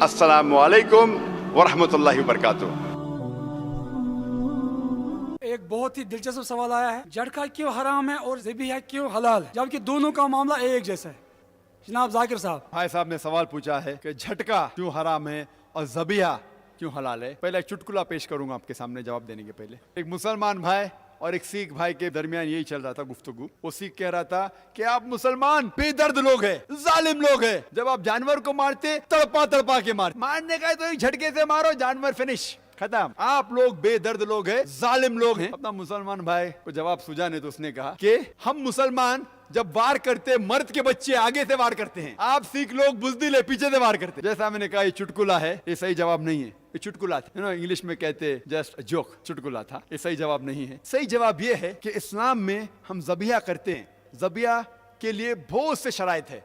अस्सलामु अलैकुम वरहमतुल्लाहि वबरकातुहू। एक बहुत ही दिलचस्प सवाल आया है, झटका क्यों हराम है और ज़बीहा क्यों हलाल है, जबकि दोनों का मामला एक जैसा है। जनाब जाकिर साहब, भाई साहब ने सवाल पूछा है कि झटका क्यों हराम है और ज़बिया क्यों हलाल है। पहले एक चुटकुला पेश करूंगा आपके सामने जवाब देने के पहले। एक मुसलमान भाई और एक सिख भाई के दरमियान यही चल रहा था गुफ्तगू। वो सिख कह रहा था कि आप मुसलमान बेदर्द लोग हैं, जालिम लोग हैं, जब आप जानवर को मारते तड़पा तड़पा के मारने का है तो एक झटके से मारो, जानवर फिनिश, खत्म। आप लोग बेदर्द लोग हैं, जालिम लोग हैं। अपना मुसलमान भाई को जवाब सूझा नहीं तो उसने कहा कि हम मुसलमान जब वार करते मर्द के बच्चे आगे से वार करते हैं, आप सिख लोग बुजदिल है पीछे से वार करते हैं। जैसा मैंने कहा ये चुटकुला है, ये सही जवाब नहीं है। ये चुटकुला था, इंग्लिश में कहते जस्ट जोक, चुटकुला था, ये सही जवाब नहीं है। सही जवाब ये है कि इस्लाम में हम ज़बिया करते हैं। ज़बिया के लिए बहुत से शराइत है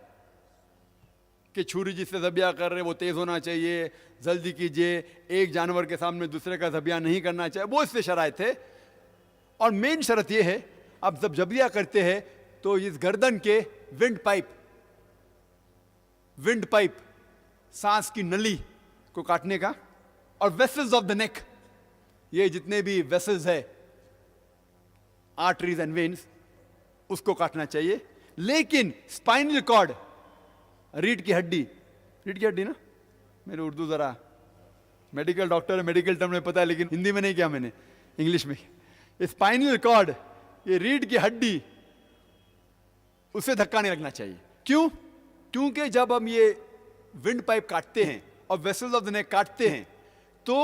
कि छुरी जिससे ज़बिया कर रहे वो तेज होना चाहिए, जल्दी कीजिए, एक जानवर के सामने दूसरे का ज़बिया नहीं करना चाहिए, बहुत से शराइत है। और मेन शर्त यह है, आप जब ज़बिया करते हैं तो इस गर्दन के विंड पाइप सांस की नली को काटने का, और वेसल्स ऑफ द नेक, ये जितने भी वेसल्स है, आर्टरीज एंड वेन्स, उसको काटना चाहिए। लेकिन स्पाइनल कॉर्ड, रीढ़ की हड्डी ना, मेरे उर्दू जरा मेडिकल डॉक्टर है, मेडिकल टर्म में पता है, लेकिन हिंदी में नहीं किया मैंने, इंग्लिश में। स्पाइनल कॉर्ड, ये रीढ़ की हड्डी, उसे धक्का नहीं लगना चाहिए। क्यों? क्योंकि जब हम ये विंड पाइप काटते हैं और वेसल्स ऑफ द नेक काटते हैं तो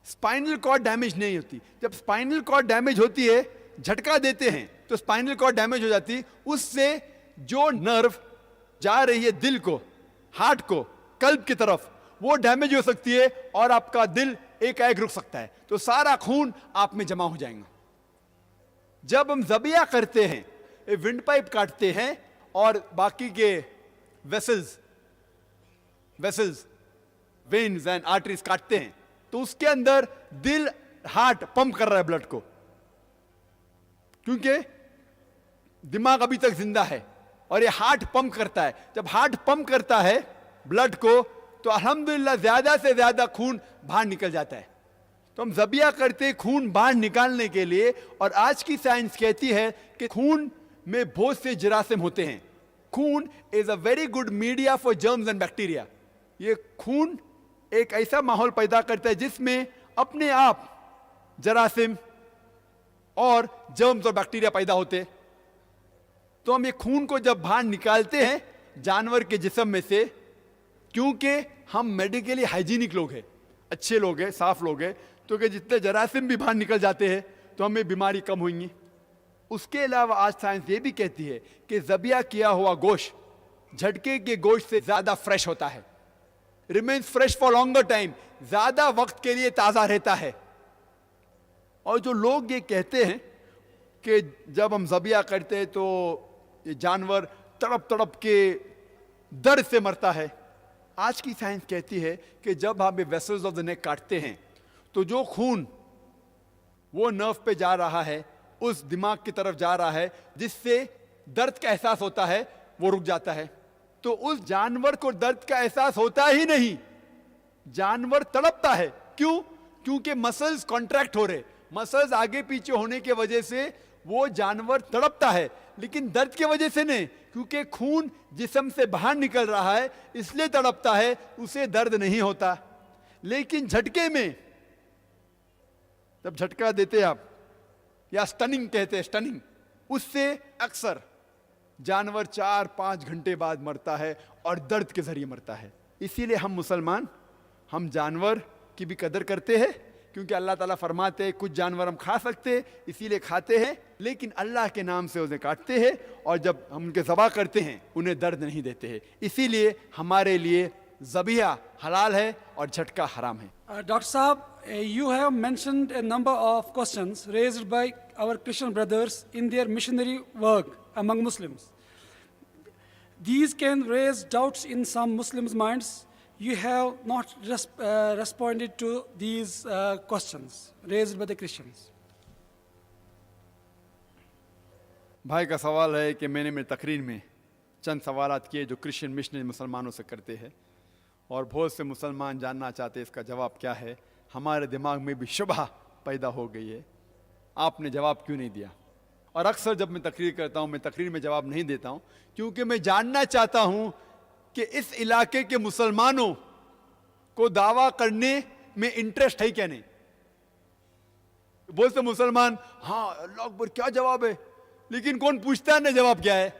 स्पाइनल कॉर्ड डैमेज नहीं होती। जब स्पाइनल कॉर्ड डैमेज होती है, झटका देते हैं तो स्पाइनल कॉर्ड डैमेज हो जाती, उससे जो नर्व जा रही है दिल को, हार्ट को, कल्ब की तरफ, वो डैमेज हो सकती है और आपका दिल एकाएक रुक सकता है, तो सारा खून आप में जमा हो जाएगा। जब हम ज़बिया करते हैं, विंड पाइप काटते हैं और बाकी के वेसल्स, वेन्स एंड आर्टरीज काटते हैं, तो उसके अंदर दिल, हार्ट पंप कर रहा है ब्लड को, क्योंकि दिमाग अभी तक जिंदा है और ये हार्ट पंप करता है। जब हार्ट पंप करता है ब्लड को तो अल्हम्दुलिल्लाह ज्यादा से ज्यादा खून बाहर निकल जाता है। तो हम ज़बिया करते खून बाहर निकालने के लिए, और आज की साइंस कहती है कि खून में बहुत से जरासीम होते हैं। खून is a very good media for germs and bacteria. ये खून एक ऐसा माहौल पैदा करता है जिसमें अपने आप जरासीम और जर्म्स और बैक्टीरिया पैदा होते। तो हम ये खून को जब बाहर निकालते हैं जानवर के जिस्म में से, क्योंकि हम मेडिकली हाइजीनिक लोग हैं, अच्छे लोग हैं, साफ लोग हैं, तो कि जितने जरासीम भी बाहर निकल जाते हैं तो हमें बीमारी कम होंगी। उसके अलावा आज साइंस ये भी कहती है कि ज़बिया किया हुआ गोश्त झटके के गोश्त से ज्यादा फ्रेश होता है, remains fresh for longer time, ज्यादा वक्त के लिए ताजा रहता है। और जो लोग ये कहते हैं कि जब हम ज़बिया करते हैं तो ये जानवर तड़प तड़प के दर्द से मरता है, आज की साइंस कहती है कि जब हम ये वेसल्स ऑफ द नेक काटते हैं तो जो खून वो नर्व पे जा रहा है, उस दिमाग की तरफ जा रहा है, जिससे दर्द का एहसास होता है, वो रुक जाता है। तो उस जानवर को दर्द का एहसास होता ही नहीं, जानवर तड़पता है। क्यों? क्योंकि मसल्स कॉन्ट्रैक्ट हो रहे, मसल्स आगे पीछे होने की वजह से वो जानवर तड़पता है, लेकिन दर्द की वजह से नहीं, क्योंकि खून जिस्म से बाहर निकल रहा है इसलिए तड़पता है, उसे दर्द नहीं होता। लेकिन झटके में जब झटका देते आप, या स्टनिंग कहते हैं, स्टनिंग, उससे अक्सर जानवर 4-5 घंटे बाद मरता है और दर्द के जरिए मरता है। इसीलिए हम मुसलमान, हम जानवर की भी कदर करते हैं, क्योंकि अल्लाह ताला फरमाते हैं कुछ जानवर हम खा सकते हैं इसीलिए खाते हैं, लेकिन अल्लाह के नाम से उन्हें काटते हैं, और जब हम उनके ज़बा करते हैं उन्हें दर्द नहीं देते हैं। इसीलिए हमारे लिए ज़बिया हलाल है और झटका हराम है। डॉक्टर साहब, you have mentioned a number of questions raised by our Christian brothers in their missionary work among Muslims. These can raise doubts in some Muslims' minds. You have not responded to these questions raised by the Christians. भाई का सवाल है कि मैंने मेरी तकरीर में चंद सवालात किए जो क्रिश्चियन मिशनरी मुसलमानों से करते हैं, और बहुत से मुसलमान जानना चाहते इसका जवाब क्या है। हमारे दिमाग में भी शुबह पैदा हो गई है, आपने जवाब क्यों नहीं दिया। और अक्सर जब मैं तकरीर करता हूँ, मैं तकरीर में जवाब नहीं देता हूँ, क्योंकि मैं जानना चाहता हूँ कि इस इलाके के मुसलमानों को दावा करने में इंटरेस्ट है क्या नहीं। बहुत से मुसलमान, हाँ अल्लाह अकबर क्या जवाब है, लेकिन कौन पूछता है ना जवाब क्या है।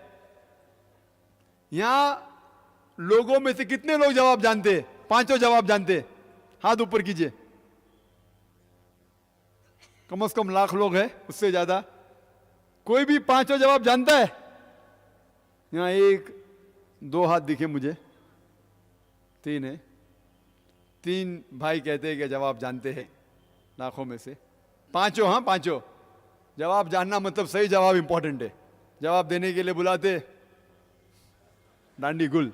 यहां लोगों में से कितने लोग जवाब जानते हैं, पांचों जवाब जानते हैं, हाथ ऊपर कीजिए। कम से कम लाख लोग हैं, उससे ज्यादा। कोई भी पांचों जवाब जानता है? यहां एक दो हाथ दिखे मुझे, तीन है। तीन भाई कहते हैं कि जवाब जानते हैं लाखों में से। पांचों, हाँ पांचों। जवाब जानना मतलब सही जवाब इंपॉर्टेंट है। जवाब देने के लिए बुलाते डांडी गुल।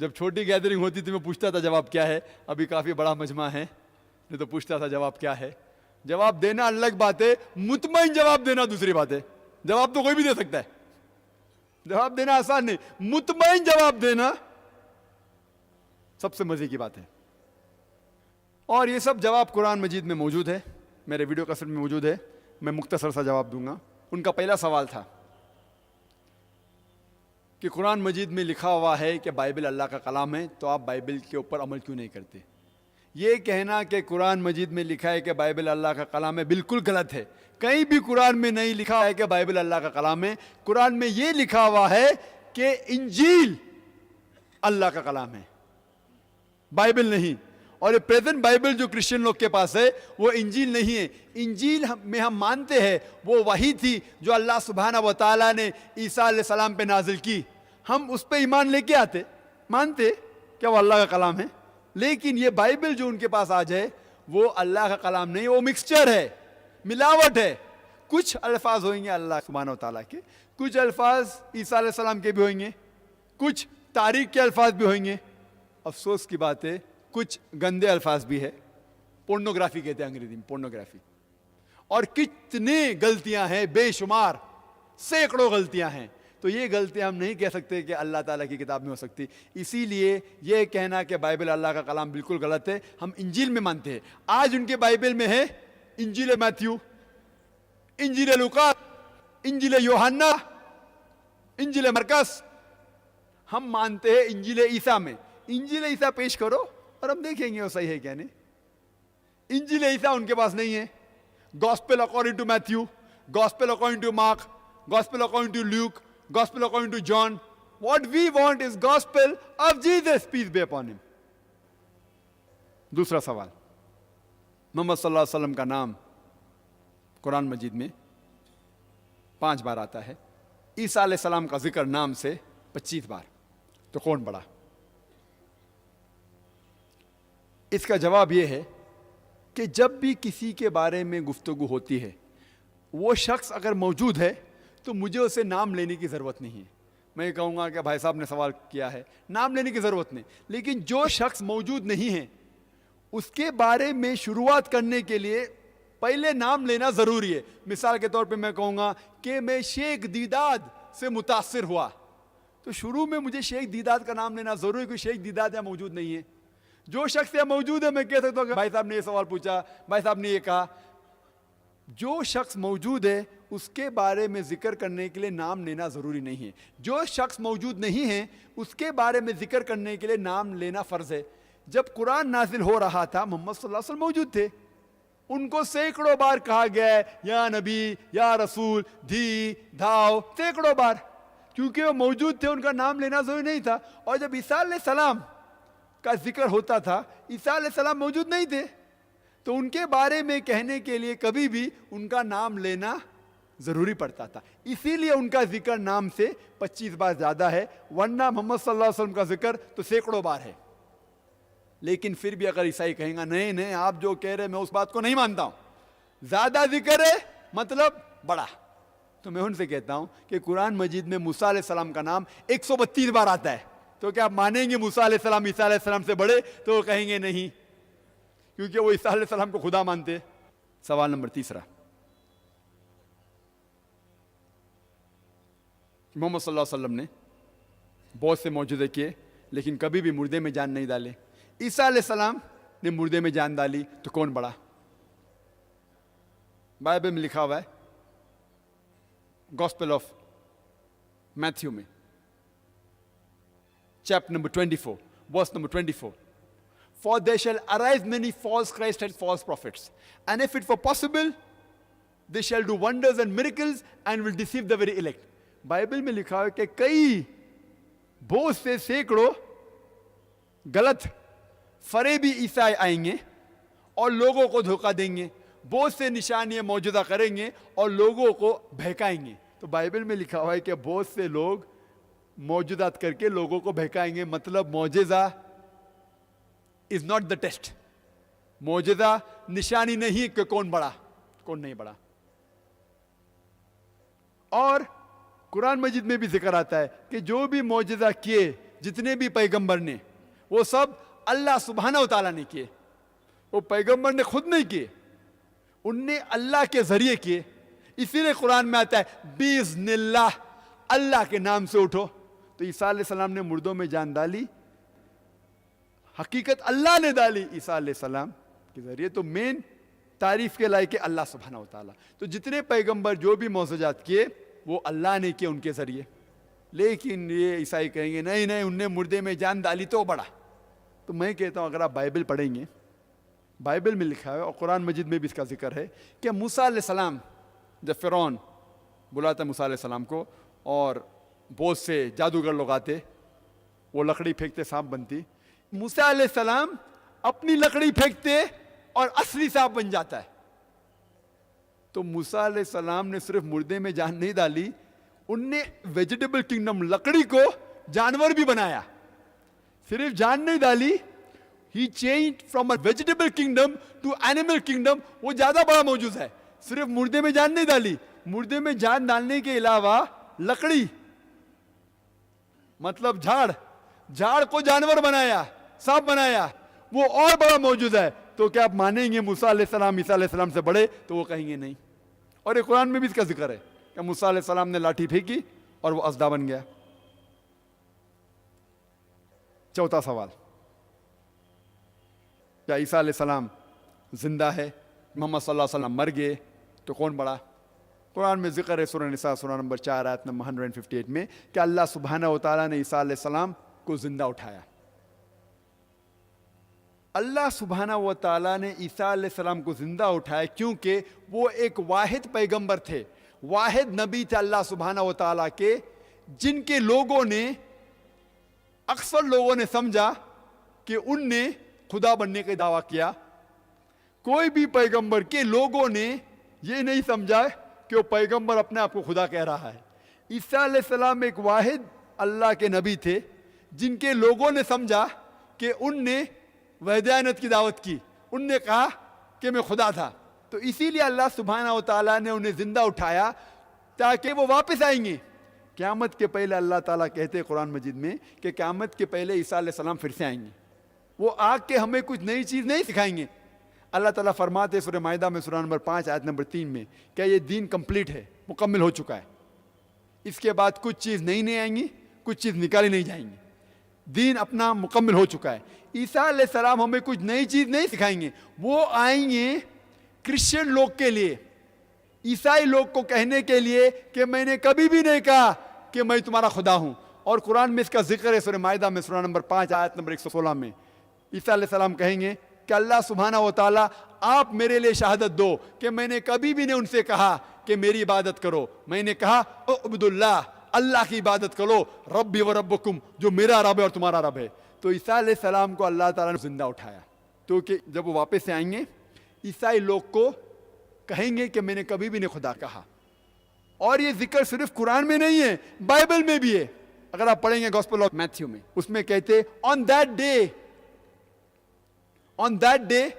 जब छोटी गैदरिंग होती थी मैं पूछता था जवाब क्या है, अभी काफी बड़ा मजमा है नहीं तो पूछता था जवाब क्या है। जवाब देना अलग बात है, मुतमईन जवाब देना दूसरी बात है। जवाब तो कोई भी दे सकता है, जवाब देना आसान नहीं, मुतमईन जवाब देना सबसे मजे की बात है। और ये सब जवाब कुरान मजीद में मौजूद है, मेरे वीडियो कैसेट में मौजूद है। मैं मुख्तसर सा जवाब दूंगा। उनका पहला सवाल था कि कुरान मजीद में लिखा हुआ है कि बाइबल अल्लाह का कलाम है, तो आप बाइबल के ऊपर अमल क्यों नहीं करते। ये कहना कि कुरान मजीद में लिखा है कि बाइबल अल्लाह का कलाम है बिल्कुल गलत है। कहीं भी कुरान में नहीं लिखा है कि बाइबल अल्लाह का कलाम है। कुरान में ये लिखा हुआ है कि इंजील अल्लाह का कलाम है, बाइबल नहीं। और ये प्रेजेंट बाइबल जो क्रिश्चियन लोग के पास है वो इंजील नहीं है। इंजील में हम मानते हैं वो वही थी जो अल्लाह सुब्हाना व तआला ने ईसा अलैहि सलाम पे नाजिल की। हम उस पे ईमान लेके आते, मानते क्या वो अल्लाह का कलाम है। लेकिन ये बाइबल जो उनके पास आज है वो अल्लाह का कलाम नहीं, वो मिक्सचर है, मिलावट है। कुछ अल्फाज होंगे अल्लाह सुब्हाना व तआला के, कुछ अल्फाज ईसा अलैहि सलाम के भी होंगे, कुछ तारीख के अल्फाज भी होंगे। अफसोस की बात है कुछ गंदे अल्फाज भी है, पोर्नोग्राफी कहते हैं अंग्रेजी में, पोर्नोग्राफी। और कितनी गलतियां हैं, बेशुमार, सैकड़ों गलतियां हैं। तो ये गलतियां हम नहीं कह सकते कि अल्लाह ताला की किताब में हो सकती। इसीलिए ये कहना कि बाइबल अल्लाह का कलाम बिल्कुल गलत है। हम इंजील में मानते हैं, आज उनके बाइबल में है इंजील मैथ्यू, इंजील लूका, इंजील यूहन्ना, इंजील मरकस। हम मानते हैं इंजील ईसा में। इंजील ईसा पेश करो और हम देखेंगे वो सही है क्या नहीं। इंजील ईसा उनके पास नहीं है। Gospel according to Matthew, gospel according to Mark, gospel according to Luke, gospel according to John. What we want is gospel of Jesus, peace be upon him. दूसरा सवाल, मोहम्मद सल्लल्लाहु अलैहि वसल्लम का नाम कुरान मजीद में 5 बार आता है, ईसा अलैहि सलाम का जिक्र नाम से 25 बार, तो कौन बड़ा। इसका जवाब यह है कि जब भी किसी के बारे में गुफ्तगू होती है, वो शख्स अगर मौजूद है तो मुझे उसे नाम लेने की ज़रूरत नहीं है। मैं कहूँगा कि भाई साहब ने सवाल किया है, नाम लेने की ज़रूरत नहीं। लेकिन जो शख्स मौजूद नहीं है उसके बारे में शुरुआत करने के लिए पहले नाम लेना ज़रूरी है। मिसाल के तौर पे मैं कहूँगा कि मैं शेख दीदाद से मुतासिर हुआ, तो शुरू में मुझे शेख दीदाद का नाम लेना ज़रूरी है, क्योंकि शेख दीदाद यहाँ मौजूद नहीं है। जो शख्स यहाँ मौजूद है मैं कह सकता हूँ भाई साहब ने ये सवाल पूछा, भाई साहब ने ये कहा। जो शख्स मौजूद है उसके बारे में जिक्र करने के लिए नाम लेना ज़रूरी नहीं है। जो शख्स मौजूद नहीं है उसके बारे में जिक्र करने के लिए नाम लेना फ़र्ज़ है। जब कुरान नाजिल हो रहा था मोहम्मद सल्लल्लाहु अलैहि वसल्लम मौजूद थे, उनको सैकड़ों बार कहा गया है या नबी या रसूल, धी धाव, सैकड़ों बार, क्योंकि वो मौजूद थे, उनका नाम लेना ज़रूरी नहीं था। और जब ईसा अलैहि सलाम का जिक्र होता था, ईसा अलैहि सलाम मौजूद नहीं थे, तो उनके बारे में कहने के लिए कभी भी उनका नाम लेना ज़रूरी पड़ता था। इसीलिए उनका जिक्र नाम से 25 बार ज़्यादा है, वरना मोहम्मद सल्लल्लाहु अलैहि वसल्लम का जिक्र तो सैकड़ों बार है। लेकिन फिर भी अगर ईसाई कहेंगे नहीं नहीं आप जो कह रहे मैं उस बात को नहीं मानता हूँ, ज़्यादा जिक्र है मतलब बड़ा, तो मैं उनसे कहता हूँ कि कुरान मजीद में मूसा अलैहि सलाम का नाम 132 बार आता है, तो क्या आप मानेंगे मूसा अलैहि सलाम ईसा अलैहि सलाम से बड़े? तो वो कहेंगे नहीं, क्योंकि वो ईसा अलैहि सलाम को खुदा मानते। सवाल नंबर 3, मोहम्मद सल्लल्लाहु अलैहि वसल्लम ने बहुत से मौजूदे किए, लेकिन कभी भी मुर्दे में जान नहीं डाले। ईसा अलैहिस्सलाम ने मुर्दे में जान डाली तो कौन बड़ा? बाइबल में लिखा हुआ है, गॉस्पेल ऑफ मैथ्यू में, chapter number 24, verse number 24, For there shall arise many false Christs and false prophets, and if it were possible, they shall do wonders and miracles and will deceive the very elect. Bible में लिखा है कि कई बहुत से सैकड़ों गलत फरेबी ईसाई आएंगे और लोगों को धोखा देंगे, बहुत से निशानियां मौजूदा करेंगे और लोगों को बहकाएंगे। तो बाइबल में लिखा हुआ है कि बहुत से लोग मौजूदात करके लोगों को बहकाएंगे। मतलब मौजज़ा इज नॉट द टेस्ट, मौजूदा निशानी नहीं कि कौन बड़ा कौन नहीं बड़ा। और कुरान मजीद में भी जिक्र आता है कि जो भी मौजज़ा किए जितने भी पैगंबर ने, वो सब अल्लाह सुब्हानहू व तआला ने किए। वो पैगंबर ने खुद नहीं किए, उनने अल्लाह के जरिए किए। इसीलिए कुरान में आता है बिइज़्निल्लाह, अल्लाह के नाम से उठो। तो ईसा अलैहिस्सलाम ने मुर्दों में जान डाली, हकीकत अल्लाह ने डाली ईसा अलैहिस्सलाम के जरिए। तो मेन तारीफ के लायक है अल्लाह सुब्हानहू व तआला। तो जितने पैगंबर जो भी मौजज़ात किए वो अल्लाह ने किए उनके जरिए। लेकिन ये ईसाई कहेंगे नहीं नहीं उनने मुर्दे में जान डाली तो बड़ा। तो मैं कहता हूँ अगर आप बाइबल पढ़ेंगे, बाइबल में लिखा है और कुरान मजीद में भी इसका जिक्र है कि मूसा अलैहिस्सलाम जब फ़िरौन बुलाता मूसा अलैहिस्सलाम को और बहुत से जादूगर लोग आते, वो लकड़ी फेंकते सांप बनती, मूसा अलैहिस्सलाम अपनी लकड़ी फेंकते और असली सांप बन जाता है। तो मूसा अलैहिस्सलाम ने सिर्फ मुर्दे में जान नहीं डाली, उनने वेजिटेबल किंगडम लकड़ी को जानवर भी बनाया। सिर्फ जान नहीं डाली, ही change from a vegetable kingdom to animal kingdom. वो ज्यादा बड़ा मौजूद है। सिर्फ मुर्दे में जान नहीं डाली, मुर्दे में जान डालने के अलावा लकड़ी मतलब झाड़ को जानवर बनाया, सांप बनाया, वो और बड़ा मौजूद है। तो क्या आप मानेंगे मूसा अलैहिस्सलाम ईसा अलैहिस्सलाम से बड़े? तो वो कहेंगे नहीं। और ये कुरान में भी इसका जिक्र है कि मूसा अलैहिस्सलाम ने लाठी फेंकी और वो असदा बन गया। चौथा सवाल, क्या ईसा अलैहिस्सलाम जिंदा है? मोहम्मद सल्लल्लाहु अलैहि वसल्लम मर गए तो कौन बड़ा? कुरान में जिक्र है सूरह निसा सूरह नंबर 4 आयत नंबर 158 में कि अल्लाह सुब्हानहू व तआला ने ईसा अलैहिस्सलाम को जिंदा उठाया। अल्लाह सुब्हानहू व तआला ने ईसा अलैहिस्सलाम को जिंदा उठाया क्योंकि वो एक वाहिद पैगंबर थे, वाहिद नबी थे अल्लाह सुब्हानहू व तआला के, जिनके लोगों ने अक्सर लोगों ने समझा कि उनने खुदा बनने का दावा किया। कोई भी पैगंबर के लोगों ने ये नहीं समझा कि वो पैगंबर अपने आप को खुदा कह रहा है। ईसा अलैहिस्सलाम एक वाहिद अल्लाह के नबी थे जिनके लोगों ने समझा कि उनने वहदानियत की दावत की, उनने कहा कि मैं खुदा था। तो इसीलिए अल्लाह सुब्हानहू व तआला ने उन्हें जिंदा उठाया ताकि वो वापस आएंगे। क़यामत के पहले अल्लाह ताला कहते हैं कुरान मजीद में कि क़यामत के पहले ईसा अलैहिस्सलाम फिर से आएंगे। वो आके हमें कुछ नई चीज़ नहीं सिखाएंगे। अल्लाह ताला फरमाते सूरह माइदा में सूरह नंबर 5 आयत नंबर 3 में क्या ये दीन कंप्लीट है, मुकम्मल हो चुका है। इसके बाद कुछ चीज़ नई नहीं आएंगी, कुछ चीज़ निकाली नहीं जाएंगी। दीन अपना मुकम्मल हो चुका है। ईसा अलैहिस्सलाम हमें कुछ नई चीज़ नहीं सिखाएंगे, वो आएंगे क्रिश्चियन लोग के लिए, ईसाई लोग को कहने के लिए कि मैंने कभी भी नहीं कहा कि मैं तुम्हारा खुदा हूँ। और कुरान में इसका जिक्र है सूरह माइदा में सूरह नंबर 5 आयत नंबर 116 में ईसा अलैहिस्सलाम कहेंगे कि अल्लाह सुब्हानहू व तआला आप मेरे लिए शहादत दो कि मैंने कभी भी नहीं उनसे कहा कि मेरी इबादत करो। मैंने कहा उब्दुल्लाह, अल्लाह की इबादत करो, रब्बी व रब्बुकुम, जो मेरा रब है और तुम्हारा रब है। तो ईसा अलैहिस्सलाम को अल्लाह ताला ने जिंदा उठाया। तो कि जब वो वापस से आएंगे ईसाई लोग को कहेंगे कि मैंने कभी भी नहीं खुदा कहा। और ये जिक्र सिर्फ कुरान में नहीं है, बाइबल में भी है। अगर आप पढ़ेंगे गॉस्पेल ऑफ मैथ्यू में, उसमें कहते on that day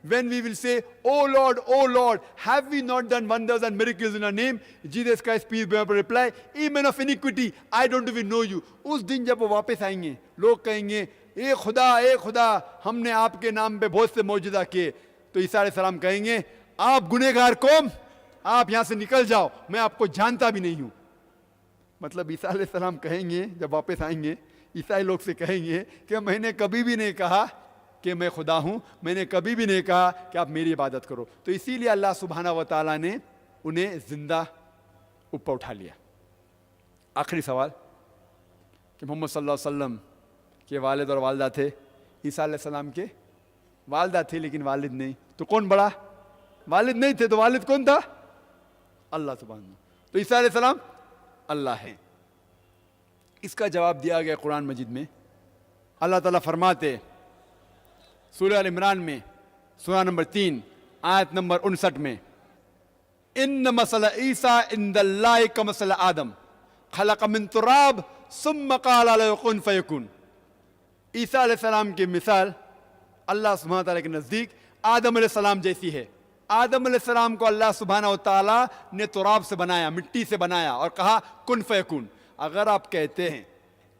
when we will say, oh Lord, have we not done wonders and miracles in our name? Jesus Christ, peace be upon him, reply, ye men of iniquity, I don't even know you. उस दिन जब वो वापस आएंगे लोग कहेंगे ए खुदा हमने आपके नाम पे बहुत से मौजूदा किए। तो ईसा अलैहिस्सलाम कहेंगे आप गुनहगार कौम, आप यहां से निकल जाओ, मैं आपको जानता भी नहीं हूं। मतलब ईसा अलैहिस्सलाम कहेंगे जब वापस आएंगे ईसाई लोग से कहेंगे कि मैंने कभी भी नहीं कहा कि मैं खुदा हूँ, मैंने कभी भी नहीं कहा कि आप मेरी इबादत करो। तो इसीलिए अल्लाह सुब्हाना व तआला ने उन्हें जिंदा ऊपर उठा लिया। आखिरी सवाल कि मोहम्मद सल्लल्लाहु अलैहि वसल्लम के वालिद और वालदा थे, ईसा अलैहिस्सलाम के वालदा थे लेकिन वालिद नहीं, तो कौन बड़ा? वालिद नहीं थे तो वालिद कौन था? अल्लाह सुब्हाना। तो ईसा अलैहिस्सलाम अल्लाह है। इसका जवाब दिया गया कुरान मजीद में। अल्लाह ताला फरमाते सूरह अल इमरान में सूरह नंबर 3 आयत नंबर 59 में, इन्न मसला ईसा इंदल्लाहि कमसला आदम खलक़ मिन तुराब सुम्मा क़ाला लहु कुन फयकुन। ईसा अलैहिस्सलाम की मिसाल अल्लाह सुब्हानहू तआला के नज़दीक आदम अलैहिस्सलाम जैसी है। आदम अलैहिस्सलाम को अल्लाह सुब्हानहू तआला ने तुराब से बनाया, मिट्टी से बनाया और कहा कुन फयकुन। अगर आप कहते हैं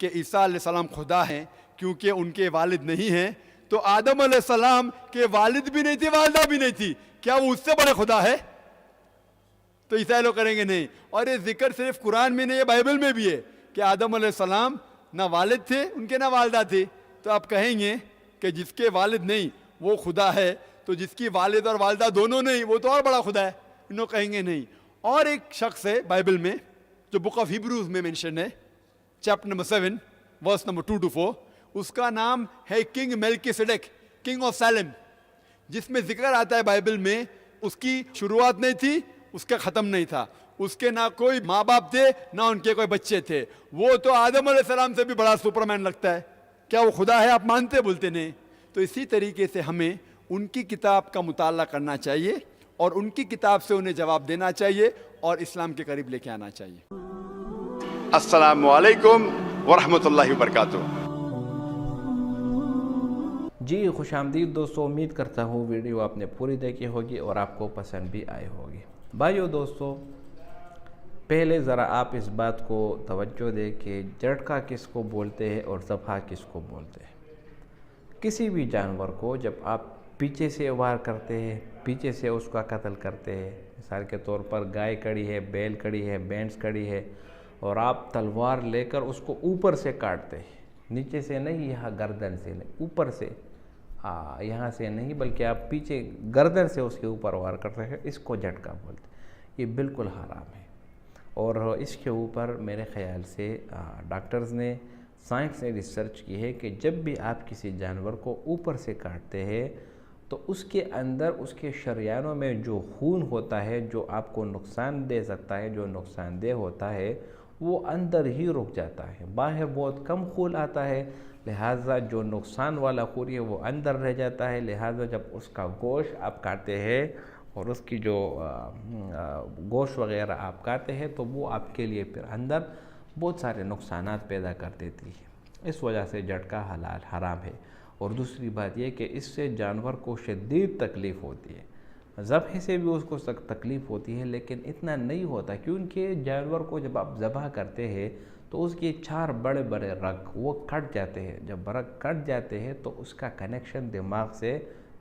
कि ईसा अलैहिस्सलाम खुदा हैं क्योंकि उनके वालिद नहीं हैं, तो आदम अलैहिस्सलाम के वालिद भी नहीं थे, वालिदा भी नहीं थी, क्या वो उससे बड़े खुदा है? तो ईसाई लोग करेंगे नहीं। और ये जिक्र सिर्फ कुरान में नहीं है, बाइबल में भी है कि आदम अलैहिस्सलाम ना वालिद थे उनके ना वालिदा थे। तो आप कहेंगे कि जिसके वालिद नहीं वो खुदा है, तो जिसकी वालिद और वालिदा दोनों नहीं वो तो और बड़ा खुदा है। इन लोग कहेंगे नहीं। और एक शख्स है बाइबल में जो बुक ऑफ हिब्रूज में मेंशन है, chapter number 7 verse number 2 to 4, उसका नाम है king Melchizedek, king of Salem, जिसमें जिक्र आता है बाइबल में उसकी शुरुआत नहीं थी, उसका ख़त्म नहीं था, उसके ना कोई माँ बाप थे ना उनके कोई बच्चे थे। वो तो आदम अलैहिस्सलाम से भी बड़ा सुपरमैन लगता है। क्या वो खुदा है? आप मानते बोलते नहीं। तो इसी तरीके से हमें उनकी किताब का मुताला करना चाहिए और उनकी किताब से उन्हें जवाब देना चाहिए और इस्लाम के करीब लेके आना चाहिए। अस्सलामु अलैकुम वरहमतुल्लाहि वबरकातुहू। जी खुशामदीद दोस्तों, उम्मीद करता हूँ वीडियो आपने पूरी देखी होगी और आपको पसंद भी आई होगी। भाइयों दोस्तों, पहले ज़रा आप इस बात को तवज्जो दें कि झटका किसको बोलते हैं और ज़बह किसको बोलते हैं। किसी भी जानवर को जब आप पीछे से वार करते हैं, पीछे से उसका कत्ल करते हैं, मिसाल के तौर पर गाय खड़ी है, बैल खड़ी है, भैंस खड़ी है, और आप तलवार लेकर उसको ऊपर से काटते हैं, नीचे से नहीं, यहाँ गर्दन से नहीं, ऊपर से, यहाँ से नहीं, बल्कि आप पीछे गर्दन से उसके ऊपर वार करते हैं, इसको झटका बोलते हैं। ये बिल्कुल हराम है और इसके ऊपर मेरे ख्याल से डॉक्टर्स ने, साइंस ने रिसर्च की है कि जब भी आप किसी जानवर को ऊपर से काटते हैं तो उसके अंदर, उसके शरियानों में जो खून होता है जो आपको नुकसान दे सकता है, जो नुकसानदेह होता है, वो अंदर ही रुक जाता है। बाहर बहुत कम खून आता है, लिहाजा जो नुकसान वाला खून है वो अंदर रह जाता है। लिहाजा जब उसका गोश्त आप काटते हैं और उसकी जो गोश्त वग़ैरह आप काटते हैं तो वो आपके लिए फिर अंदर बहुत सारे नुकसानात पैदा कर देती है। इस वजह से झटका हलाल हराम है। और दूसरी बात यह कि इससे जानवर को शदीद तकलीफ़ होती है। ज़बह से भी उसको तकलीफ़ होती है, लेकिन इतना नहीं होता, क्योंकि जानवर को जब आप ज़बह करते हैं तो उसके 4 बड़े बड़े रग वो कट जाते हैं। जब रग कट जाते हैं तो उसका कनेक्शन दिमाग से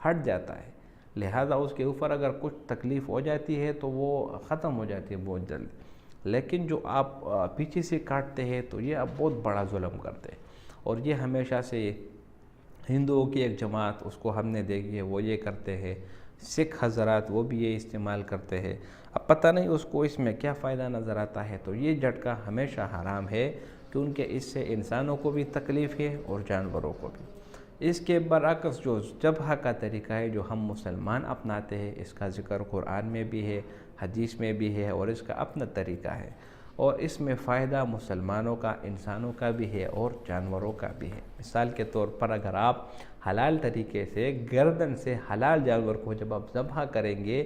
हट जाता है। लिहाजा उसके ऊपर अगर कुछ तकलीफ़ हो जाती है तो वो ख़त्म हो जाती है बहुत जल्दी। लेकिन जो आप पीछे से काटते हैं तो ये आप बहुत बड़ा जुल्म करते हैं। और ये हमेशा से हिंदुओं की एक जमात, उसको हमने देखी है, वो ये करते हैं। सिख हज़रात वो भी ये इस्तेमाल करते हैं। अब पता नहीं उसको इसमें क्या फ़ायदा नज़र आता है। तो ये झटका हमेशा हराम है, क्योंकि इससे इंसानों को भी तकलीफ़ है और जानवरों को भी। इसके बरअक्स जो ज़बह का तरीका है जो हम मुसलमान अपनाते हैं, इसका ज़िक्र कुरान में भी है, हदीस में भी है और इसका अपना तरीका है। और इसमें फ़ायदा मुसलमानों का, इंसानों का भी है और जानवरों का भी है। मिसाल के तौर पर अगर आप हलाल तरीके से गर्दन से हलाल जानवर को जब आप ज़बह करेंगे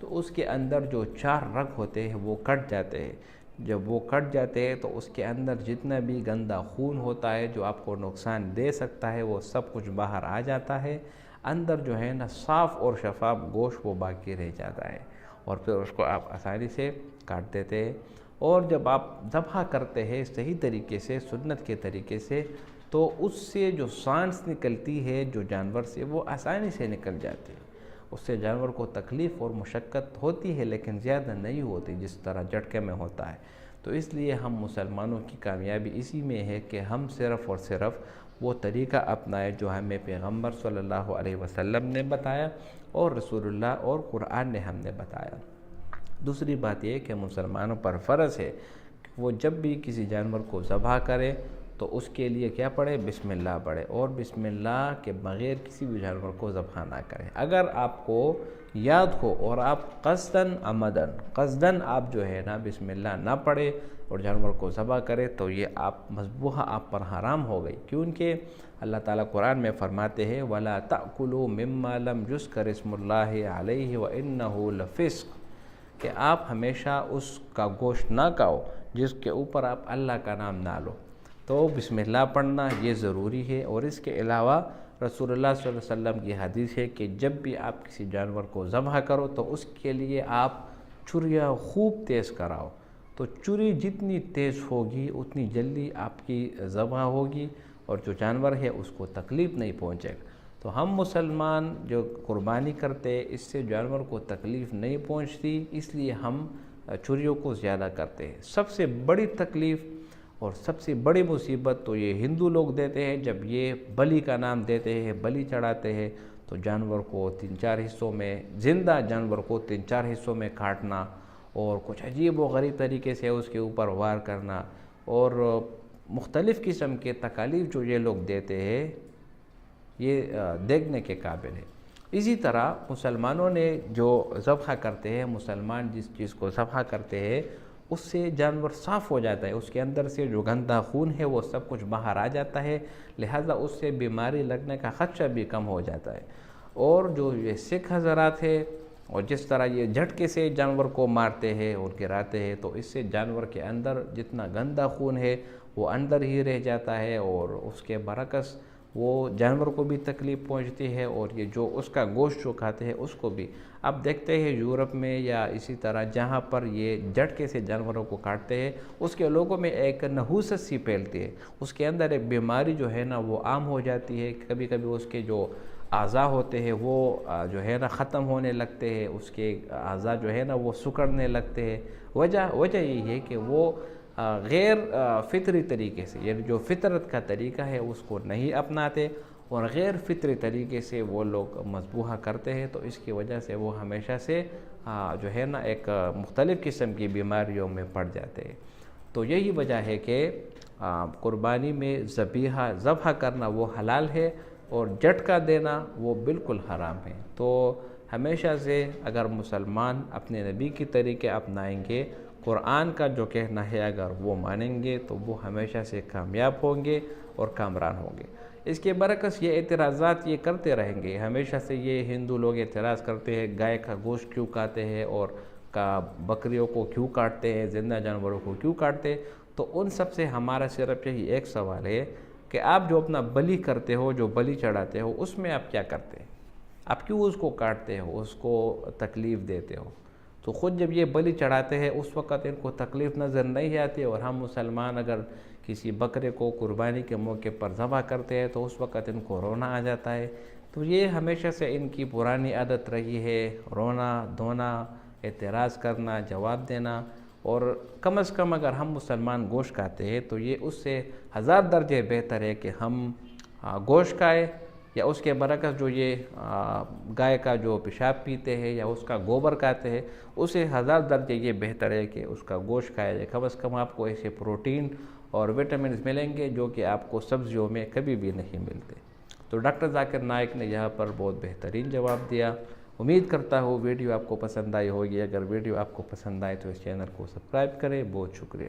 तो उसके अंदर जो 4 रग होते हैं वो कट जाते हैं। जब वो कट जाते हैं तो उसके अंदर जितना भी गंदा खून होता है जो आपको नुकसान दे सकता है वो सब कुछ बाहर आ जाता है। अंदर जो है ना साफ़ और शफाफ गोश्त वो बाकी रह जाता है और फिर उसको आप आसानी से काट देते हैं। और जब आप ज़बह करते हैं सही तरीके से, सुन्नत के तरीके से, तो उससे जो सांस निकलती है जो जानवर से वो आसानी से निकल जाती है। उससे जानवर को तकलीफ़ और मुशक्क़त होती है लेकिन ज़्यादा नहीं होती जिस तरह झटके में होता है। तो तो इसलिए हम मुसलमानों की कामयाबी इसी में है कि हम सिर्फ़ और सिर्फ वो तरीक़ा अपनाएं जो हमें पैगम्बर सल्लल्लाहु अलैहि वसल्लम ने बताया और रसूलुल्लाह और कुरान ने हमने बताया। दूसरी बात यह कि मुसलमानों पर फ़र्ज़ है कि वो जब भी किसी जानवर को ज़बह करे तो उसके लिए क्या पढ़े, बिस्मिल्लाह पढ़े, और बिस्मिल्लाह के बग़ैर किसी भी जानवर को ज़बह ना करें। अगर आपको याद हो और आप क़स्दन आप जो है ना बिस्मिल्लाह ना पढ़े और जानवर को ज़बह करे तो ये आप मज़बूहा आप पर हराम हो गई, क्योंकि अल्लाह ताला कुरान में फ़रमाते हैं वला ताकुलू मिम्मा लम युज़कर इस्मुल्लाहि अलैहि व इन्नहु लफ़िस्क़, कि आप हमेशा उसका गोश्त ना खाओ जिसके ऊपर आप अल्लाह का नाम ना लो। तो बिस्मिल्लाह पढ़ना ये ज़रूरी है। और इसके अलावा रसूलुल्लाह सल्लल्लाहु अलैहि वसल्लम की हदीस है कि जब भी आप किसी जानवर को ज़बह करो तो उसके लिए आप छुरियाँ खूब तेज़ कराओ। तो छुरी जितनी तेज़ होगी उतनी जल्दी आपकी ज़बह होगी और जो जानवर है उसको तकलीफ़ नहीं पहुँचेगा। तो हम मुसलमान जो कुर्बानी करते हैं इससे जानवर को तकलीफ़ नहीं पहुँचती, इसलिए हम छुरियों को ज़्यादा करते हैं। सबसे बड़ी तकलीफ़ और सबसे बड़ी मुसीबत तो ये हिंदू लोग देते हैं, जब ये बलि का नाम देते हैं, बलि चढ़ाते हैं तो जानवर को 3-4 हिस्सों में, ज़िंदा जानवर को 3-4 हिस्सों में काटना और कुछ अजीब व गरीब तरीके से उसके ऊपर वार करना और मुख्तलिफ़ किस्म के तकालीफ जो ये लोग देते हैं ये देखने के काबिल है। इसी तरह मुसलमानों ने जो ज़बह करते हैं, मुसलमान जिस चीज़ को ज़बह करते हैं उससे जानवर साफ़ हो जाता है, उसके अंदर से जो गंदा खून है वो सब कुछ बाहर आ जाता है, लिहाजा उससे बीमारी लगने का ख़दशा भी कम हो जाता है। और जो ये सिख हज़रात है और जिस तरह ये झटके से जानवर को मारते हैं और गिराते हैं तो इससे जानवर के अंदर जितना गंदा खून है वो अंदर ही रह जाता है और उसके बरकस वो जानवर को भी तकलीफ़ पहुंचती है और ये जो उसका गोश्त जो खाते हैं उसको भी। अब देखते हैं यूरोप में या इसी तरह जहाँ पर ये झटके से जानवरों को काटते हैं उसके लोगों में एक नहूसत सी फैलती है, उसके अंदर एक बीमारी जो है ना वो आम हो जाती है। कभी कभी उसके जो आज़ा होते हैं वो जो है ना ख़त्म होने लगते हैं, उसके आज़ा जो है ना वो सिकुड़ने लगते हैं। वजह यही है कि वो गैर फितरी तरीके से, यानी जो फितरत का तरीका है उसको नहीं अपनाते और गैर फितरी तरीके से वो लोग मज़बूहा करते हैं। तो इसकी वजह से वो हमेशा से जो है ना एक मुख्तलिफ़ किस्म की बीमारियों में पड़ जाते हैं। तो यही वजह है कि कुर्बानी में ज़बह करना वो हलाल है और झटका देना वो बिल्कुल हराम है। तो हमेशा से अगर मुसलमान अपने नबी की तरीके अपनाएंगे, कुरान का जो कहना है अगर वो मानेंगे तो वो हमेशा से कामयाब होंगे और कामरान होंगे। इसके बरकस ये एतराज़ात ये करते रहेंगे, हमेशा से ये हिंदू लोग एतराज़ करते हैं गाय का गोश्त क्यों खाते हैं और बकरियों को क्यों काटते हैं, ज़िंदा जानवरों को क्यों काटते हैं। तो उन सब से हमारा सिर्फ यही एक सवाल है कि आप जो अपना बलि करते हो, जो बलि चढ़ाते हो, उसमें आप क्या करते हैं? आप क्यों उसको काटते हो, उसको तकलीफ़ देते हो? तो ख़ुद जब ये बलि चढ़ाते हैं उस वक़्त इनको तकलीफ़ नज़र नहीं आती और हम मुसलमान अगर किसी बकरे को कुर्बानी के मौके पर ज़बह करते हैं तो उस वक़्त इनको रोना आ जाता है। तो ये हमेशा से इनकी पुरानी आदत रही है, रोना धोना, एतराज़ करना, जवाब देना। और कम से कम अगर हम मुसलमान गोश्त खाते हैं तो ये उससे 1000 दर्जे बेहतर है कि हम गोश्त खाएँ या उसके बरकस जो ये गाय का जो पेशाब पीते हैं या उसका गोबर खाते हैं उसे 1000 दर्जे ये बेहतर है कि उसका गोश्त खाया जाए। कम से कम आपको ऐसे प्रोटीन और विटामिन मिलेंगे जो कि आपको सब्जियों में कभी भी नहीं मिलते। तो डॉक्टर जाकिर नाइक ने यहाँ पर बहुत बेहतरीन जवाब दिया। उम्मीद करता हूँ वीडियो आपको पसंद आई होगी। अगर वीडियो आपको पसंद आए तो इस चैनल को सब्सक्राइब करें। बहुत शुक्रिया।